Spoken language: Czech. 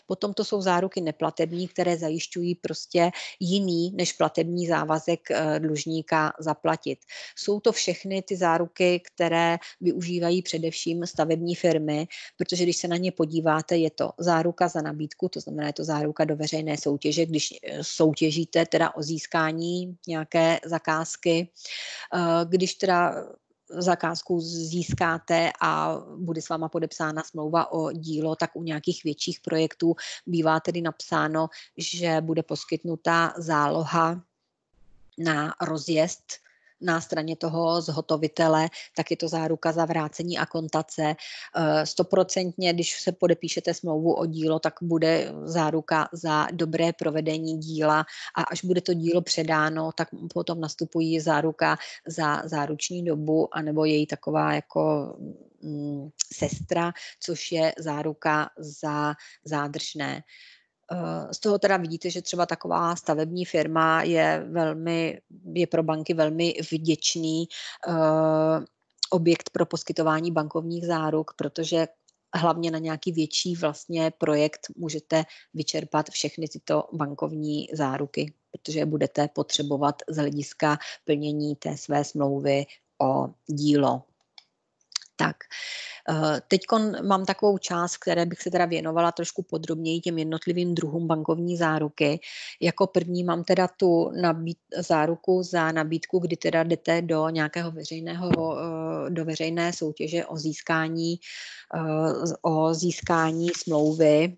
Potom to jsou záruky neplatební, které zajišťují prostě jiný než platební závazek dlužníka zaplatit. Jsou to všechny ty záruky, které využívají především stavební firmy, protože když se na ně podíváte, je to záruka za nabídku, to znamená, je to záruka do veřejné soutěže, když soutěžíte teda o získání nějaké zakázky. Když teda zakázku získáte a bude s váma podepsána smlouva o dílo, tak u nějakých větších projektů bývá tedy napsáno, že bude poskytnuta záloha na rozjezd na straně toho zhotovitele, tak je to záruka za vrácení akontace. 100%, když se podepíšete smlouvu o dílo, tak bude záruka za dobré provedení díla a až bude to dílo předáno, tak potom nastupují záruka za záruční dobu anebo její taková jako sestra, což je záruka za zádržné. Z toho teda vidíte, že třeba taková stavební firma je pro banky velmi vděčný objekt pro poskytování bankovních záruk, protože hlavně na nějaký větší vlastně projekt můžete vyčerpat všechny tyto bankovní záruky, protože je budete potřebovat z hlediska plnění té své smlouvy o dílo. Tak, teď mám takovou část, které bych se teda věnovala trošku podrobněji těm jednotlivým druhům bankovní záruky. Jako první mám teda tu záruku za nabídku, kdy teda jdete do nějakého do veřejné soutěže o získání smlouvy